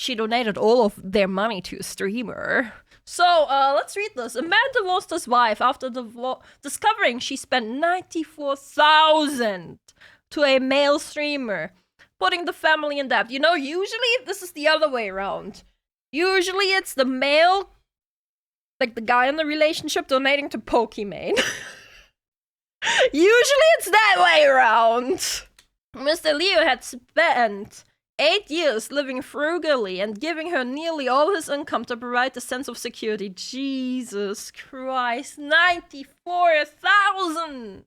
she donated all of their money to a streamer. So, let's read this. A man divorced his wife after discovering she spent $94,000 to a male streamer, putting the family in debt. You know, usually this is the other way around. Usually it's the male, like the guy in the relationship, donating to Pokimane. Usually it's that way around. Mr. Leo had spent 8 years living frugally and giving her nearly all his income to provide a sense of security. Jesus Christ, 94,000!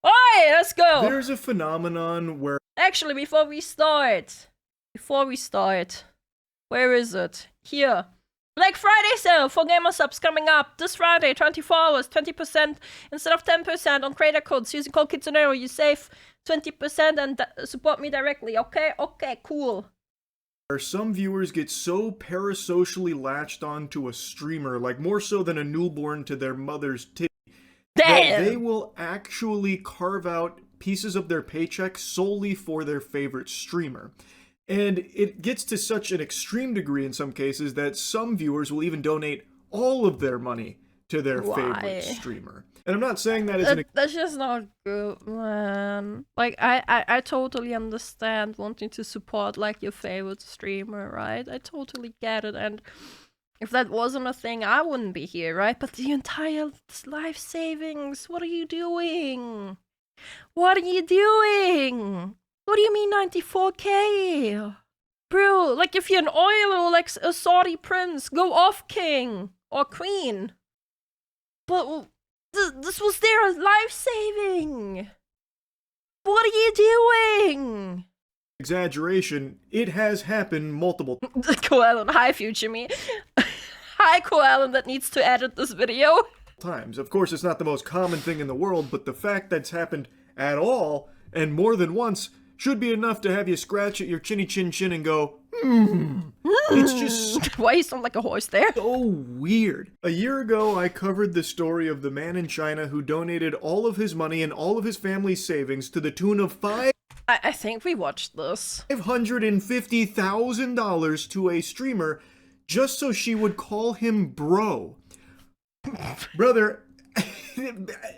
Alright, let's go! There's a phenomenon where... Actually, before we start, where is it? Here. Black Friday sale for gamer subs coming up this Friday, 24 hours, 20% instead of 10% on creator codes. Using code Kitsunero, you save 20% and support me directly. Okay, cool. Where some viewers get so parasocially latched onto a streamer, like more so than a newborn to their mother's titty, that they will actually carve out pieces of their paycheck solely for their favorite streamer. And it gets to such an extreme degree in some cases that some viewers will even donate all of their money to their favorite streamer. And I'm not saying that as that's just not good, man. Like, I totally understand wanting to support, like, your favorite streamer, right? I totally get it, and if that wasn't a thing, I wouldn't be here, right? But the entire life savings, what are you doing? What are you doing? What do you mean 94k? Bro, like if you're an oil or like a Saudi prince, go off king or queen. But this was their life saving. What are you doing? exaggeration, it has happened multiple KoAlan, hi future me. Hi KoAlan that needs to edit this video. times. Of course, it's not the most common thing in the world, but the fact that's happened at all, and more than once, should be enough to have you scratch at your chinny chin chin and go, It's just why you sound like a horse there? so weird. A year ago, I covered the story of the man in China who donated all of his money and all of his family's savings to the tune of I think we watched this. $550,000 to a streamer just so she would call him bro. Brother,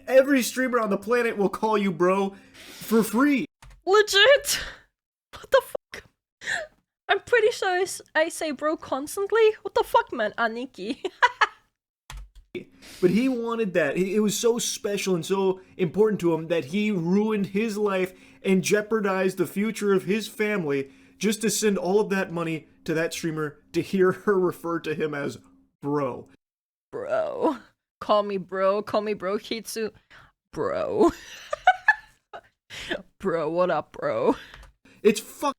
every streamer on the planet will call you bro for free. Legit? What the fuck? I'm pretty sure I say bro constantly. What the fuck, man? Aniki. But he wanted that. It was so special and so important to him that he ruined his life and jeopardized the future of his family just to send all of that money to that streamer to hear her refer to him as bro. Bro. Call me bro. Call me bro Kitsu. Bro. Bro, what up, bro? It's fucking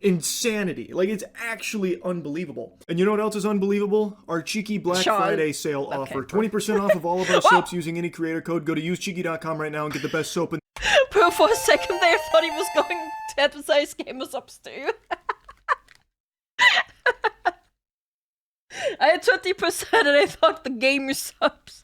insanity. Like, it's actually unbelievable. And you know what else is unbelievable? Our cheeky Black Friday sale offer. 20% off of all of our soaps using any creator code. Go to usecheeky.com right now and get the best soap in. Bro, for a second there, I thought he was going to advertise Gamer Subs too. I had 20% and I thought the Gamer Subs.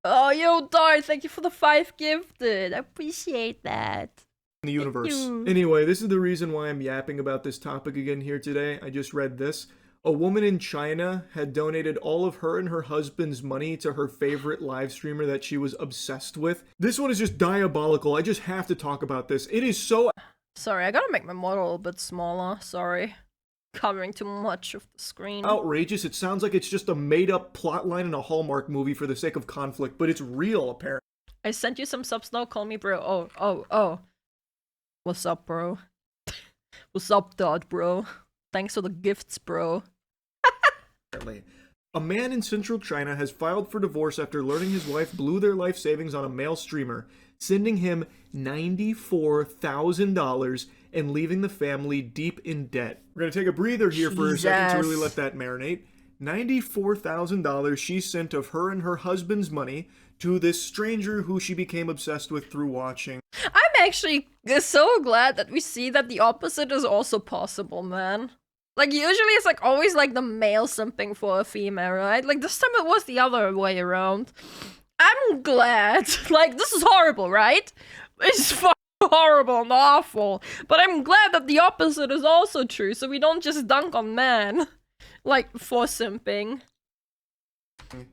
Oh, yo, Dar, thank you for the 5 gifted. I appreciate that. The universe. Anyway, this is the reason why I'm yapping about this topic again here today. I just read this. A woman in China had donated all of her and her husband's money to her favorite live streamer that she was obsessed with. This one is just diabolical. I just have to talk about this. It is so... Sorry, I gotta make my model a bit smaller. Sorry. Covering too much of the screen. outrageous. It sounds like it's just a made-up plotline in a Hallmark movie for the sake of conflict, but it's real, apparently. I sent you some subs now. Call me bro. Oh. What's up, bro? What's up, Dad, bro? Thanks for the gifts, bro. A man in central China has filed for divorce after learning his wife blew their life savings on a male streamer, sending him $94,000 and leaving the family deep in debt. We're going to take a breather here for a second to really let that marinate. $94,000 she sent of her and her husband's money to this stranger who she became obsessed with through watching. I'm actually so glad that we see that the opposite is also possible, man. Like, usually it's like always like the male simping for a female, right? Like, this time it was the other way around. I'm glad. Like, this is horrible, right? It's fucking horrible and awful. But I'm glad that the opposite is also true, so we don't just dunk on men, like, for simping.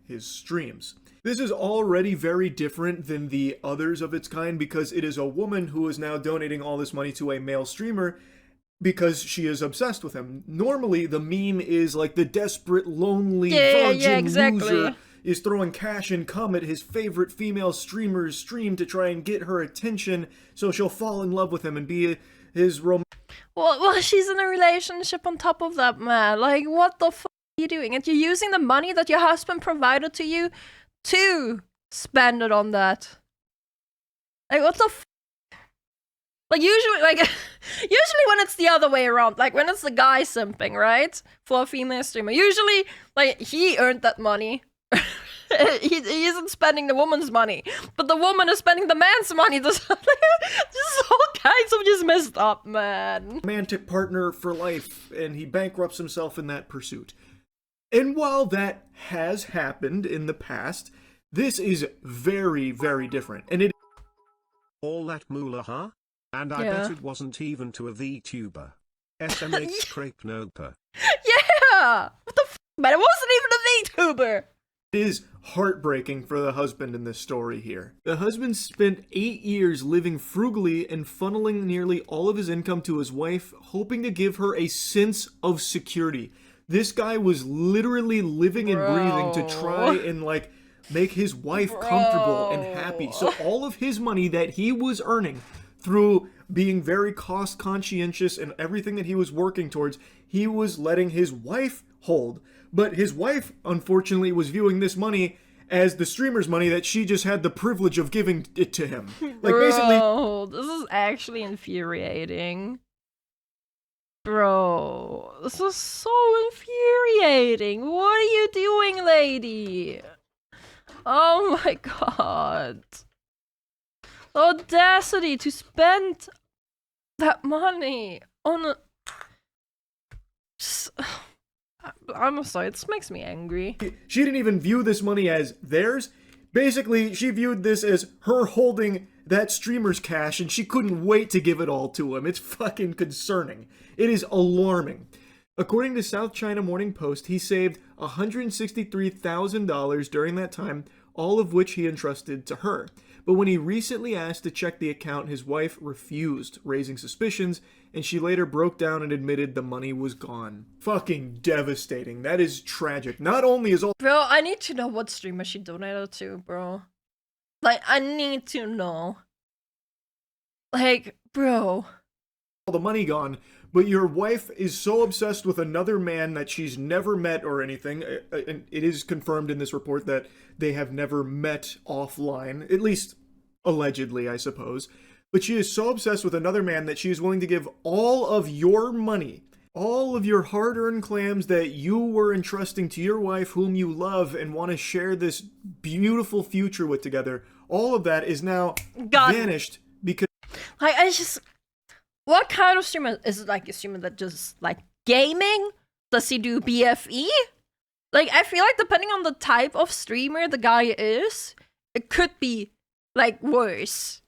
His streams. This is already very different than the others of its kind because it is a woman who is now donating all this money to a male streamer because she is obsessed with him. Normally, the meme is like the desperate, lonely, virgin loser is throwing cash and cum at his favorite female streamer's stream to try and get her attention so she'll fall in love with him and be his Well, she's in a relationship on top of that, man. Like, what the fuck are you doing? And you're using the money that your husband provided to you to spend it on that. Like, what the f? Like, usually when it's the other way around, like, when it's the guy simping, right? For a female streamer, usually, like, he earned that money. he isn't spending the woman's money, but the woman is spending the man's money. This is all kinds of just messed up, man. Romantic partner for life, and he bankrupts himself in that pursuit. And while that has happened in the past, this is very, very different. And it all that moolah, huh? And I bet it wasn't even to a VTuber. SMH Crepe Noper. Yeah! What the f***, man? It wasn't even a VTuber! It is heartbreaking for the husband in this story here. The husband spent 8 years living frugally and funneling nearly all of his income to his wife, hoping to give her a sense of security. This guy was literally living and breathing to try and, like, make his wife comfortable and happy. So all of his money that he was earning through being very cost conscientious and everything that he was working towards, he was letting his wife hold. But his wife, unfortunately, was viewing this money as the streamer's money that she just had the privilege of giving it to him. Like, basically, this is actually infuriating. Bro, this is so infuriating. What are you doing, lady? Oh my god. The audacity to spend that money on a... I'm sorry, this makes me angry. She didn't even view this money as theirs. Basically, she viewed this as her holding that streamer's cash, and she couldn't wait to give it all to him. It's fucking concerning. It is alarming. According to South China Morning Post, he saved $163,000 during that time, all of which he entrusted to her. But when he recently asked to check the account, his wife refused, raising suspicions, and she later broke down and admitted the money was gone. Fucking devastating. That is tragic. Not only is all— Bro, I need to know what streamer she donated to, bro. Like, I need to know. Like, bro. all the money gone, but your wife is so obsessed with another man that she's never met or anything. And it is confirmed in this report that they have never met offline, at least allegedly, I suppose. But she is so obsessed with another man that she is willing to give all of your money, all of your hard-earned clams that you were entrusting to your wife, whom you love and want to share this beautiful future with together. All of that is now vanished because... Like, I just... What kind of streamer? Is it like a streamer that just, like, gaming? Does he do BFE? Like, I feel like depending on the type of streamer the guy is, it could be, like, worse.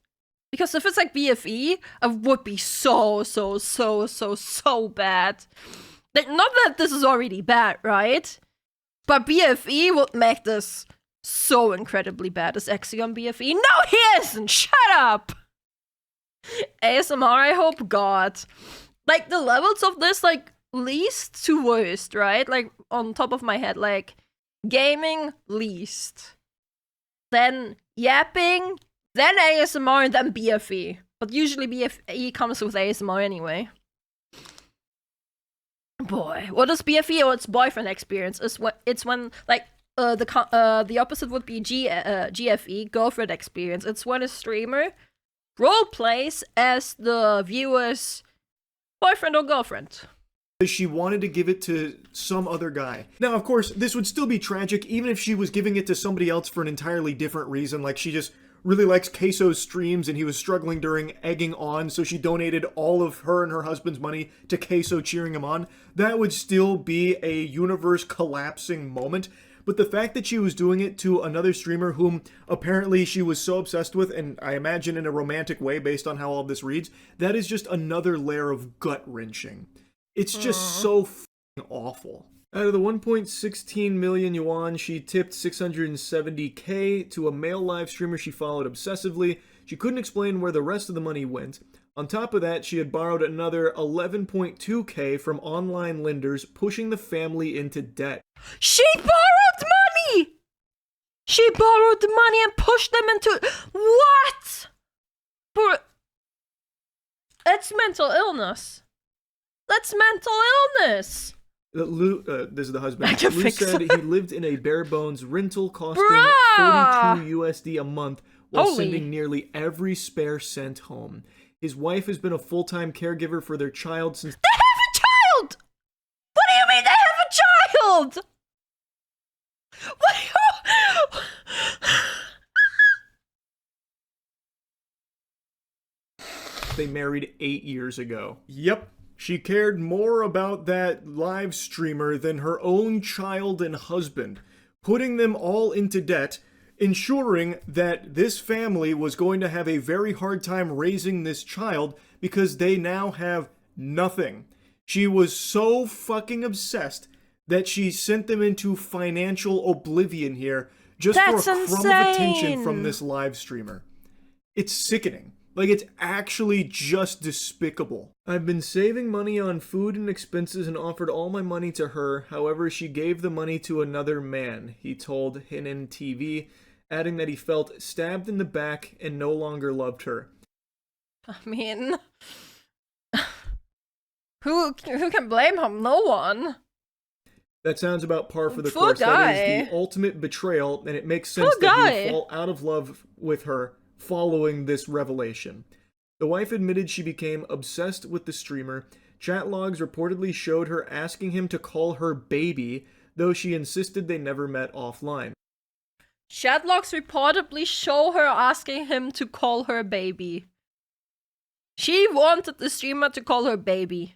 Because if it's like BFE, it would be so bad. Like, not that this is already bad, right? But BFE would make this so incredibly bad. Is Exy on BFE? No, he isn't! Shut up! ASMR, I hope God. Like, the levels of this, like, least to worst, right? Like, on top of my head, like, gaming, least. Then yapping, then ASMR, and then BFE. But usually BFE comes with ASMR anyway. Boy, what is BFE or its boyfriend experience? It's when, like, the opposite would be GFE, girlfriend experience. It's when a streamer role plays as the viewer's boyfriend or girlfriend. She wanted to give it to some other guy. Now, of course, this would still be tragic even if she was giving it to somebody else for an entirely different reason. Like, she just really likes Queso's streams and he was struggling during egging on, so she donated all of her and her husband's money to Queso cheering him on. That would still be a universe collapsing moment. But the fact that she was doing it to another streamer whom apparently she was so obsessed with, and I imagine in a romantic way based on how all of this reads, that is just another layer of gut-wrenching. It's just so f***ing awful. Out of the 1.16 million yuan, she tipped 670k to a male live streamer she followed obsessively. She couldn't explain where the rest of the money went. On top of that, she had borrowed another 11.2k from online lenders, pushing the family into debt. She borrowed money! She borrowed the money and pushed them into... What? It's mental illness. That's mental illness. Lou, this is the husband. Lou said he lived in a bare bones rental costing Bruh! 42 USD a month while sending nearly every spare cent home. His wife has been a full-time caregiver for their child since... They have a child! What do you mean they have a child? What do you... They married 8 years ago. Yep. She cared more about that live streamer than her own child and husband, putting them all into debt, ensuring that this family was going to have a very hard time raising this child because they now have nothing. She was so fucking obsessed that she sent them into financial oblivion here just for a crumb of attention from this live streamer. It's sickening. Like, it's actually just despicable. I've been saving money on food and expenses and offered all my money to her. However, she gave the money to another man, he told Hinin TV, adding that he felt stabbed in the back and no longer loved her. I mean... who can blame him? No one. That sounds about par for the course. That is the ultimate betrayal, and it makes sense that he would fall out of love with her following this revelation. The wife admitted she became obsessed with the streamer. Chat logs reportedly showed her asking him to call her baby, though she insisted they never met offline. Chat logs reportedly show her asking him to call her baby. She wanted the streamer to call her baby.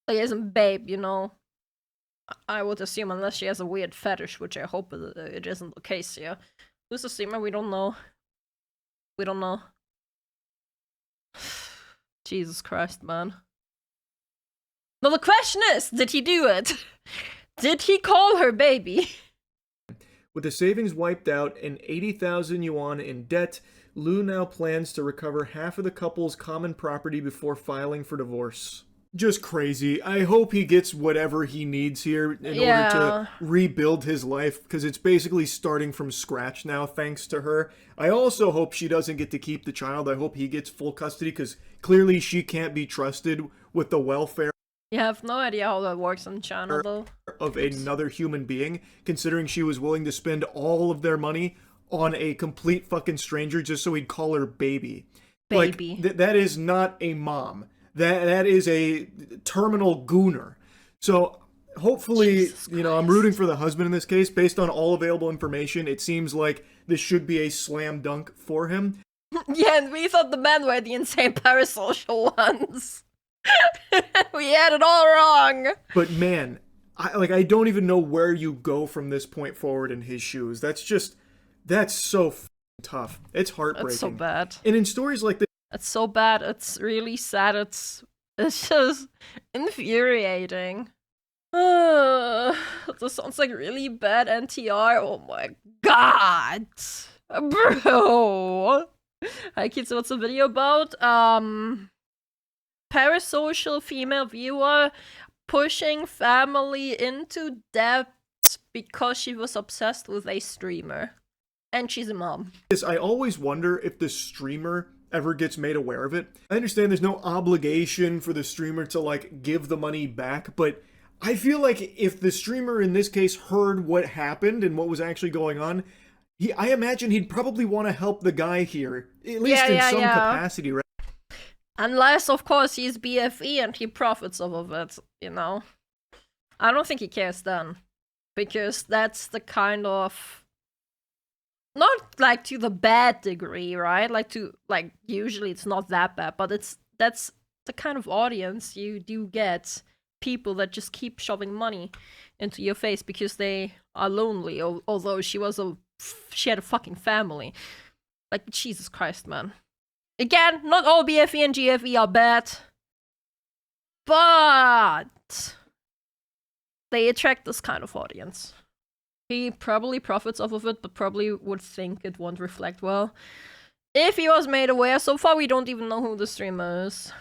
Like, isn't babe, you know? I would assume, unless she has a weird fetish, which I hope it isn't the case here. Who's the streamer? We don't know. We don't know. Jesus Christ, man. No, the question is, did he do it? Did he call her baby? With the savings wiped out and 80,000 yuan in debt, Lou now plans to recover half of the couple's common property before filing for divorce. Just crazy. I hope he gets whatever he needs here in order to rebuild his life, because it's basically starting from scratch now thanks to her. I also hope she doesn't get to keep the child. I hope he gets full custody, because clearly she can't be trusted with the welfare. You have no idea how that works in China, though. Of another human being, considering she was willing to spend all of their money on a complete fucking stranger just so he'd call her baby. Baby. Like, that is not a mom. That is a terminal gooner. So hopefully, you know, I'm rooting for the husband in this case. Based on all available information, it seems like this should be a slam dunk for him. Yeah, and we thought the men were the insane parasocial ones. We had it all wrong. But man, I don't even know where you go from this point forward in his shoes. That's so tough. It's heartbreaking. It's so bad. And in stories like this, it's so bad. It's really sad. It's just infuriating. This sounds like really bad NTR. Oh my god, bro. Hi kids, what's the video about? Parasocial female viewer pushing family into debt because she was obsessed with a streamer. And she's a mom. I always wonder if the streamer ever gets made aware of it. I understand there's no obligation for the streamer to, like, give the money back, but I feel like if the streamer in this case heard what happened and what was actually going on, I imagine he'd probably want to help the guy here, at least in some capacity, right? Unless, of course, he's BFE and he profits off of it, you know? I don't think he cares then. Because that's the kind of... Not, like, to the bad degree, right? Like, usually it's not that bad, but that's the kind of audience you do get people that just keep shoving money into your face because they are lonely, although she had a fucking family. Like, Jesus Christ, man. Again, not all BFE and GFE are bad, but they attract this kind of audience. He probably profits off of it, but probably would think it won't reflect well if he was made aware. So far, we don't even know who the streamer is.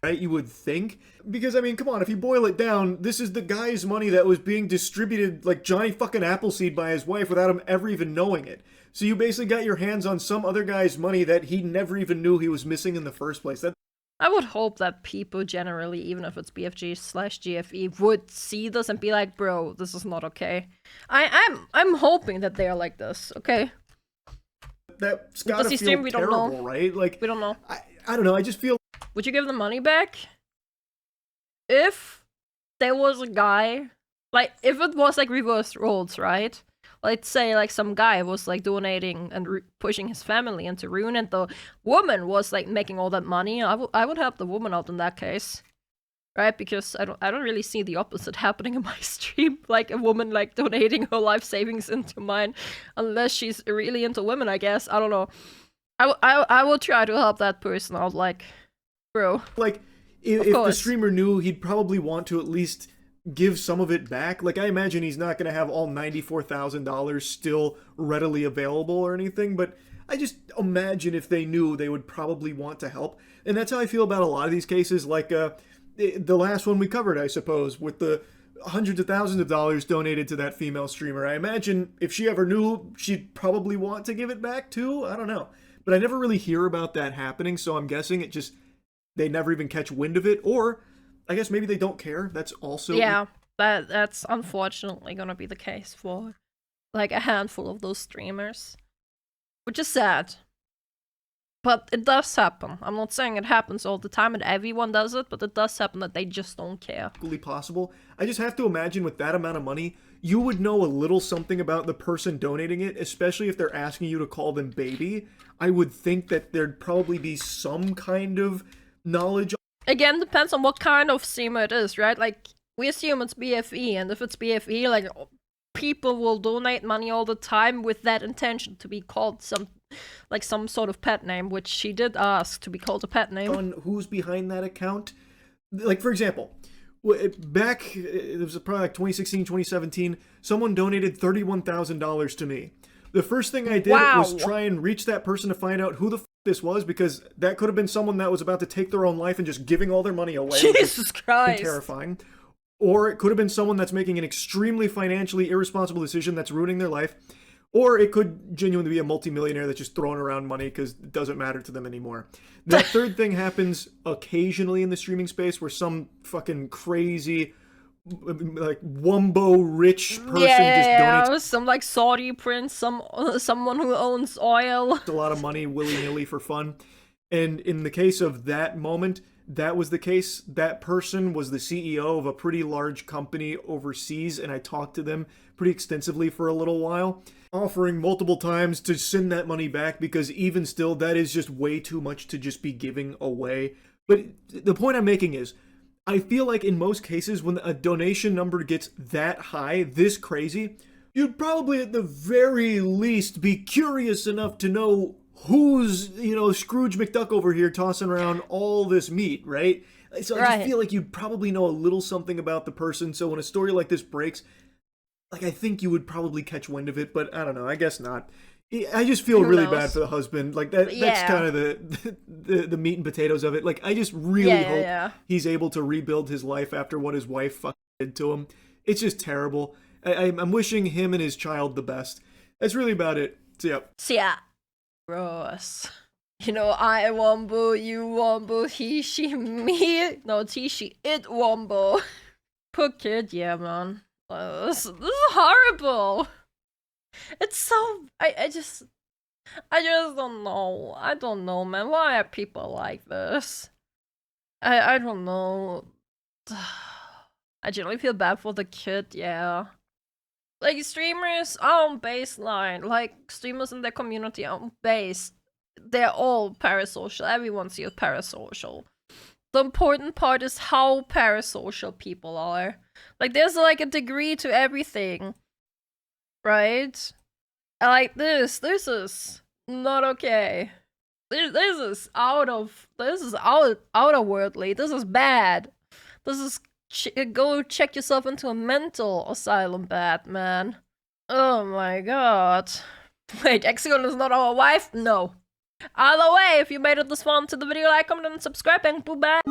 Right, you would think. Because, I mean, come on, if you boil it down, this is the guy's money that was being distributed like Johnny fucking Appleseed by his wife without him ever even knowing it. So you basically got your hands on some other guy's money that he never even knew he was missing in the first place. I would hope that people generally, even if it's BFG/GFE, would see this and be like, bro, this is not okay. I'm hoping that they are like this, okay? That's gotta feel terrible, right? Like, we don't know. I don't know, I just feel... Would you give the money back? If there was a guy, like, if it was like reverse roles, right? Let's say like some guy was like donating and pushing his family into ruin, and the woman was like making all that money. I would help the woman out in that case, right? Because I don't really see the opposite happening in my stream, like a woman like donating her life savings into mine, unless she's really into women. I guess I don't know. I will try to help that person out, like, bro. Like, if the streamer knew, he'd probably want to at least give some of it back. Like, I imagine he's not going to have all $94,000 still readily available or anything, but I just imagine if they knew, they would probably want to help. And that's how I feel about a lot of these cases, like the last one we covered, I suppose, with the hundreds of thousands of dollars donated to that female streamer. I imagine if she ever knew, she'd probably want to give it back too. I don't know. But I never really hear about that happening, so I'm guessing they never even catch wind of it, or I guess maybe they don't care. That's also... Yeah, that's unfortunately gonna be the case for, like, a handful of those streamers. Which is sad. But it does happen. I'm not saying it happens all the time and everyone does it, but it does happen that they just don't care. Possible. I just have to imagine with that amount of money, you would know a little something about the person donating it, especially if they're asking you to call them baby. I would think that there'd probably be some kind of knowledge. Again, depends on what kind of streamer it is, right? Like, we assume it's BFE, and if it's BFE, like, people will donate money all the time with that intention to be called some sort of pet name, which she did ask to be called a pet name. On who's behind that account. Like, for example, back, it was probably like 2016, 2017, someone donated $31,000 to me. The first thing I did was try and reach that person to find out who the this was, because that could have been someone that was about to take their own life and just giving all their money away. Jesus Christ. Terrifying. Or it could have been someone that's making an extremely financially irresponsible decision that's ruining their life. Or it could genuinely be a multimillionaire that's just throwing around money because it doesn't matter to them anymore. The third thing happens occasionally in the streaming space where some fucking crazy, like, wumbo rich person just donates some like Saudi prince, someone who owns oil, a lot of money willy-nilly for fun. And in the case of that moment, that was the case. That person was the CEO of a pretty large company overseas, and I talked to them pretty extensively for a little while, offering multiple times to send that money back, because even still, that is just way too much to just be giving away. But the point I'm making is, I feel like in most cases, when a donation number gets that high, this crazy, you'd probably at the very least be curious enough to know who's, Scrooge McDuck over here tossing around all this meat, right? So I just feel like you'd probably know a little something about the person, so when a story like this breaks, like, I think you would probably catch wind of it, but I don't know, I guess not. I just feel really bad for the husband. Like, that's kind of the meat and potatoes of it. Like, I just really hope he's able to rebuild his life after what his wife fucking did to him. It's just terrible. I'm wishing him and his child the best. That's really about it. See ya. Gross. I wombo, you wombo, he, she, me. No, it's he, she, it wombo. Poor kid, yeah, man. This is horrible. It's so... I just don't know. I don't know, man. Why are people like this? I don't know. I generally feel bad for the kid, yeah. Like, streamers are on baseline. Like, streamers in their community are on base. They're all parasocial. Everyone's here parasocial. The important part is how parasocial people are. Like, there's like a degree to everything, right? And like this is not okay. This is outerworldly. This is bad. This is go check yourself into a mental asylum, bad man. Oh my god. Wait, Hexagon is not our wife? No. Either way, if you made it this far into the video, like, comment, and subscribe, and goodbye.